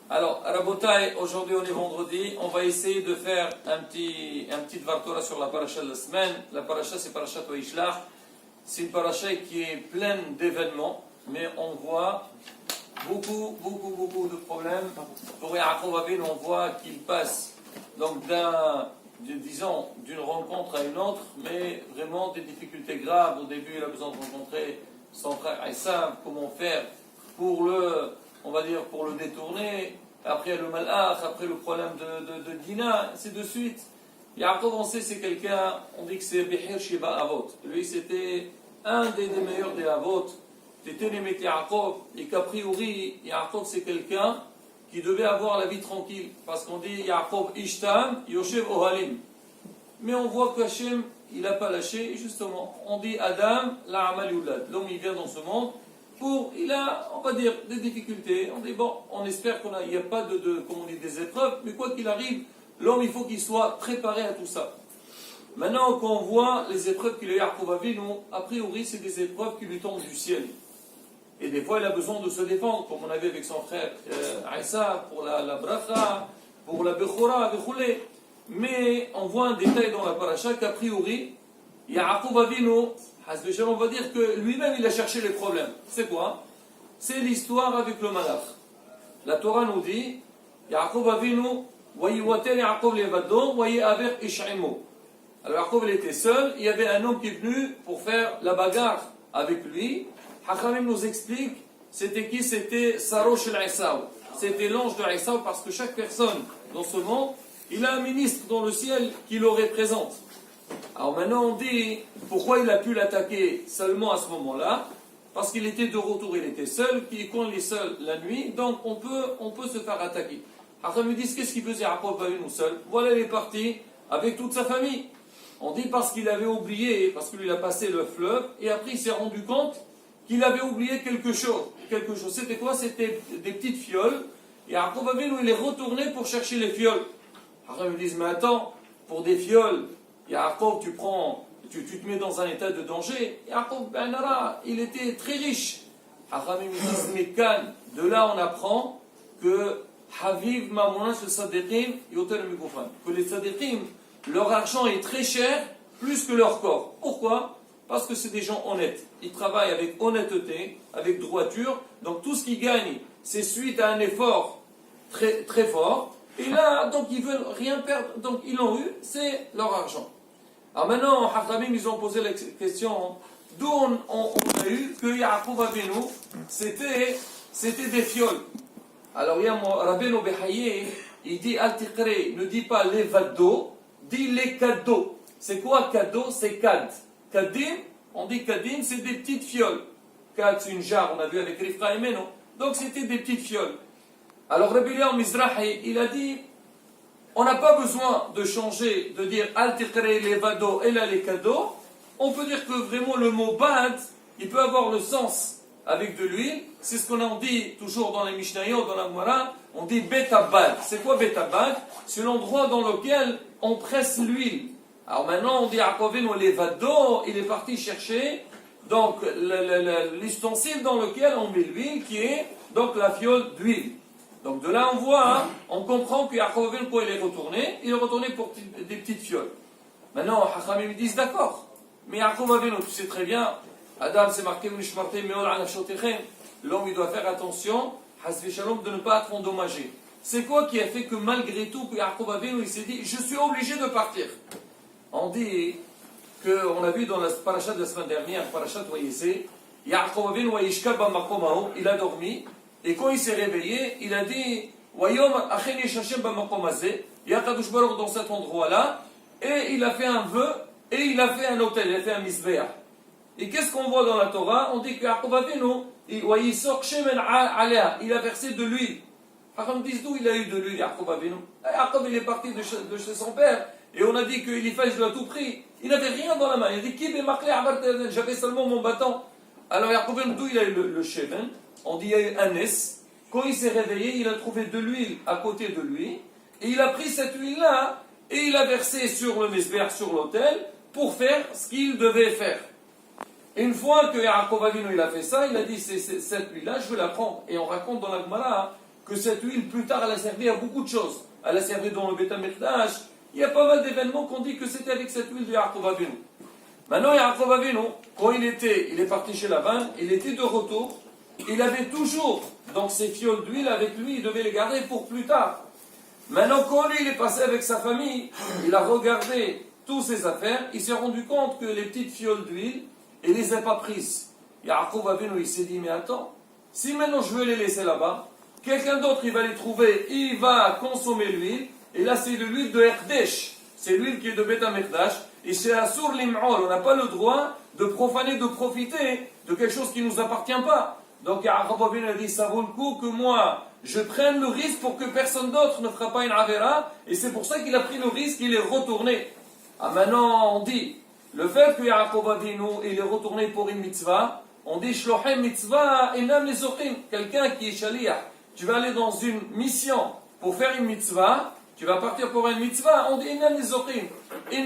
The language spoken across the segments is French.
Alors, Rabotai, aujourd'hui on est vendredi, on va essayer de faire un petit Dvar sur la paracha de la semaine. La paracha c'est parachat Vaishlach. C'est une paracha qui est pleine d'événements, mais on voit beaucoup de problèmes. Pour Yaakov Avinu, on voit qu'il passe donc d'une rencontre à une autre, mais vraiment des difficultés graves. Au début, il a besoin de rencontrer son frère Esav, comment faire pour pour le détourner. Après le malach, après le problème de Dina, ainsi de suite. Yaakov, on sait, c'est quelqu'un, on dit que c'est Behir Shiva Avot. Lui, c'était un des meilleurs des Avot. C'était Nemet Yaakov, et qu'a priori, Yaakov, c'est quelqu'un qui devait avoir la vie tranquille. Parce qu'on dit Yaakov Ishtam, Yoshev Ohalim. Mais on voit qu'Hachem, il n'a pas lâché, et justement, on dit Adam, La'amal Yulad. L'homme, il vient dans ce monde. Il a, on va dire, des difficultés. On dit, bon, on espère qu'il n'y a pas des épreuves, mais quoi qu'il arrive, l'homme, il faut qu'il soit préparé à tout ça. Maintenant, quand on voit les épreuves qu'il a Yaakov Avinu, a priori, c'est des épreuves qui lui tombent du ciel. Et des fois, il a besoin de se défendre, comme on avait avec son frère Aïssa, pour la bracha, pour la bechora, mais on voit un détail dans la paracha qu'a priori, Yaakov Avinu, on va dire que lui-même il a cherché les problèmes. C'est quoi? C'est l'histoire avec le malach. La Torah nous dit Yaakov Avinu, Wayiwater Yaakov levado, Wayiaver Ish'imo. Alors Yaakov il était seul, il y avait un homme qui est venu pour faire la bagarre avec lui. Hachamim nous explique c'était qui? C'était Sarosh el-Esav. C'était l'ange de Esav parce que chaque personne dans ce monde, il a un ministre dans le ciel qui le représente. Alors maintenant on dit, pourquoi il a pu l'attaquer seulement à ce moment-là? Parce qu'il était de retour, il était seul, puis quand il est seul la nuit, donc on peut se faire attaquer. Alors ils me disent, qu'est-ce qu'il faisait Yaakov Avinu seul? Voilà, il est parti avec toute sa famille. On dit parce qu'il avait oublié, parce que lui il a passé le fleuve, et après il s'est rendu compte qu'il avait oublié quelque chose. C'était quoi? C'était des petites fioles. Et Yaakov Avinu, il est retourné pour chercher les fioles. Alors ils me disent, mais attends, pour des fioles, Yaakov, tu te mets dans un état de danger. Yaakov Ben Ara, il était très riche. Haramim disent, mais calme. De là, on apprend que Haviv Mamonas le Sadiqim Yoter Mikofan. Que les Sadiqim, leur argent est très cher, plus que leur corps. Pourquoi? Parce que c'est des gens honnêtes. Ils travaillent avec honnêteté, avec droiture. Donc tout ce qu'ils gagnent, c'est suite à un effort très, très fort. Et là, donc ils veulent rien perdre. Donc ils l'ont eu, c'est leur argent. Alors maintenant, Hachamim, ils ont posé la question, d'où on a eu que Yaakov Avinu, c'était des fioles. Alors il y a Rabbeinu Behaye, il dit Al-Tiqre, ne dit pas les vado, dit les cadeaux. C'est quoi cadeau? C'est kad. Kadim, on dit kadim, c'est des petites fioles. Kad, c'est une jarre, on a vu avec Rifka et Meno. Donc c'était des petites fioles. Alors Rabbi Eliyahu Mizrahi, il a dit, on n'a pas besoin de changer, de dire Al-Tiqre levado et là les cadeaux. On peut dire que vraiment le mot bad, il peut avoir le sens avec de l'huile. C'est ce qu'on en dit toujours dans les Mishnayot, dans la Gemara. On dit betabad. C'est quoi betabad? C'est l'endroit dans lequel on presse l'huile. Alors maintenant on dit Yaakov Avinu levado, il est parti chercher donc l'ustensile dans lequel on met l'huile, qui est donc la fiole d'huile. Donc de là on voit, on comprend que Yaakov Avinu, quand il est retourné pour des petites fioles. Maintenant, Hachamim disent d'accord, mais Yaakov Avinu, tu sais très bien, Adam c'est marqué, l'homme il doit faire attention, Hasvi Shalom, de ne pas être endommagé. C'est quoi qui a fait que malgré tout, que Yaakov Avinu, il s'est dit, je suis obligé de partir? On dit qu'on a vu dans la paracha de la semaine dernière, parachat Vayesé, Yaakov Avinu, il a dormi. Et quand il s'est réveillé, il a dit Wayom achen yesh Hashem b'makom hazeh, il y a Kadosh Baruch dans cet endroit-là, et il a fait un vœu, et il a fait un autel, il a fait un misbéach. Et qu'est-ce qu'on voit dans la Torah? On dit que Yaakov Avinu, il a versé de l'huile. Hacham disent d'où il a eu de l'huile, Yaakov Avinu? Yaakov, il est parti de chez son père, et on a dit qu'Eliphaz lui a tout pris. Il n'avait rien dans la main. Il a dit Ki b'makle avar teren, j'avais seulement mon bâton. Alors Yaakov Avinu, d'où il a eu le sheven? On dit il y a eu un nes. Quand il s'est réveillé, il a trouvé de l'huile à côté de lui. Et il a pris cette huile-là et il a versé sur le misbéach, sur l'autel, pour faire ce qu'il devait faire. Et une fois que Yaakov Avinu il a fait ça, il a dit cette huile-là, je veux la prendre. Et on raconte dans la Gemara que cette huile, plus tard, elle a servi à beaucoup de choses. Elle a servi dans le Beth Amikdash. Il y a pas mal d'événements qu'on dit que c'était avec cette huile de Yaakov Avinu. Maintenant, Yaakov Avinu, quand il est parti chez Lavan, il était de retour. Il avait toujours donc ces fioles d'huile avec lui, il devait les garder pour plus tard. Maintenant, quand lui, il est passé avec sa famille, il a regardé toutes ses affaires, il s'est rendu compte que les petites fioles d'huile, il ne les a pas prises. Yaakov Avinu, il s'est dit, mais attends, si maintenant je veux les laisser là-bas, quelqu'un d'autre, il va les trouver, il va consommer l'huile, et là, c'est de l'huile de Herdesh, c'est l'huile qui est de Beth Amikdash, et c'est Asur Lim'ol, on n'a pas le droit de profaner, de profiter de quelque chose qui ne nous appartient pas. Donc Yaakov Avinu a dit, ça vaut le coup que moi, je prenne le risque pour que personne d'autre ne fera pas une avera, et c'est pour ça qu'il a pris le risque, il est retourné. Ah, maintenant on dit, le fait que Yaakov Avinu il est retourné pour une mitzvah, on dit Shlohem mitzvah enam lezochim, quelqu'un qui est shaliach, tu vas aller dans une mission pour faire une mitzvah, tu vas partir pour une mitzvah, on dit enam lezochim,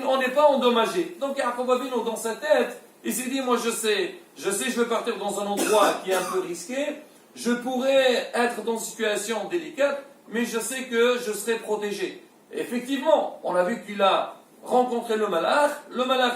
on n'est pas endommagé. Donc Yaakov Avinu dans sa tête, il s'est dit, moi je sais, je vais partir dans un endroit qui est un peu risqué, je pourrais être dans une situation délicate, mais je sais que je serai protégé. Et effectivement, on a vu qu'il a rencontré le malach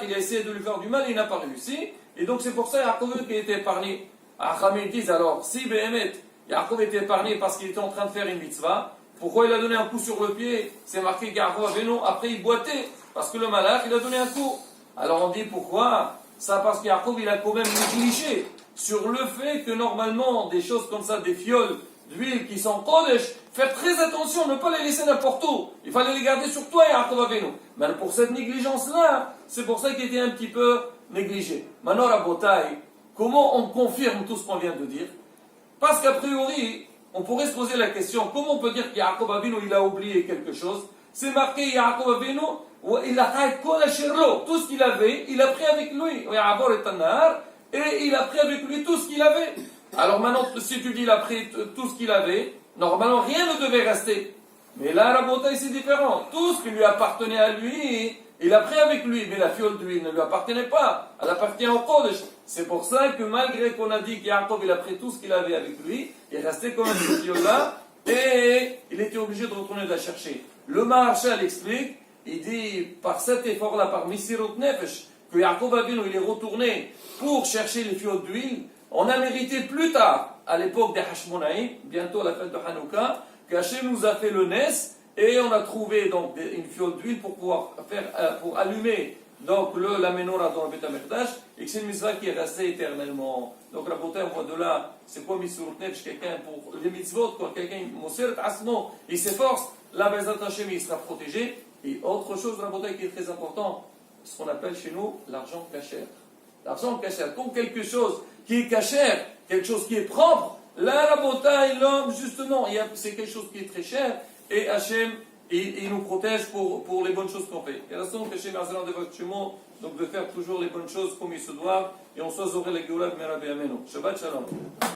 il a essayé de lui faire du mal, il n'a pas réussi, et donc c'est pour ça Yaakov qui a été épargné. Achamim disent alors, si Behemet, Yaakov était épargné parce qu'il était en train de faire une mitzvah, pourquoi il a donné un coup sur le pied? C'est marqué Yaakov Avinu, après il boitait, parce que le malach il a donné un coup. Alors on dit pourquoi? Ça parce que Yaakov il a quand même négligé sur le fait que normalement des choses comme ça, des fioles d'huile qui sont kodesh, faire très attention, ne pas les laisser n'importe où. Il fallait les garder sur toi, Yaakov Avinu. Mais pour cette négligence-là, c'est pour ça qu'il était un petit peu négligé. Maintenant, Rabotai, comment on confirme tout ce qu'on vient de dire? Parce qu'a priori, on pourrait se poser la question, comment on peut dire qu'Yaakov Avinu il a oublié quelque chose? C'est marqué Yaakov Avinu, il a tout ce qu'il avait, il a pris avec lui. Et il a pris avec lui tout ce qu'il avait. Alors maintenant, si tu dis qu'il a pris tout ce qu'il avait, normalement rien ne devait rester. Mais là, la bouteille c'est différent. Tout ce qui lui appartenait à lui, il a pris avec lui. Mais la fiole d'huile ne lui appartenait pas. Elle appartient au Kodesh. C'est pour ça que malgré qu'on a dit qu'Yaakov il a pris tout ce qu'il avait avec lui, il restait quand même cette fiole-là. Et il était obligé de retourner la chercher. Le Maharshal explique, il dit, par cet effort-là, par Misirut Nefesh, que Yaakov Avinu il est retourné pour chercher les fioles d'huile, on a mérité plus tard, à l'époque des Hashmonaïm, bientôt à la fête de Hanouka, qu'Hachem nous a fait le Nes, et on a trouvé donc une fiole d'huile pour pouvoir faire, pour allumer donc la menorah dans le Beth Amikdash, et que c'est une mitzvah qui est restée éternellement. Donc la beauté, on voit de là, c'est quoi Misirut Nefesh, quelqu'un pour les mitzvot, quand quelqu'un il s'efforce, la Bezat Hashem il sera protégé. Et autre chose, la beauté qui est très important, ce qu'on appelle chez nous l'argent cachère. L'argent cachère, comme quelque chose qui est cachère, quelque chose qui est propre, là la beauté, l'homme, justement, c'est quelque chose qui est très cher, et Hachem, il nous protège pour les bonnes choses qu'on fait. Et la façon que Hachem a de votre chemin, donc de faire toujours les bonnes choses comme il se doit, et on soit zoré les Géoula, Merabe Ameno. Shabbat Shalom.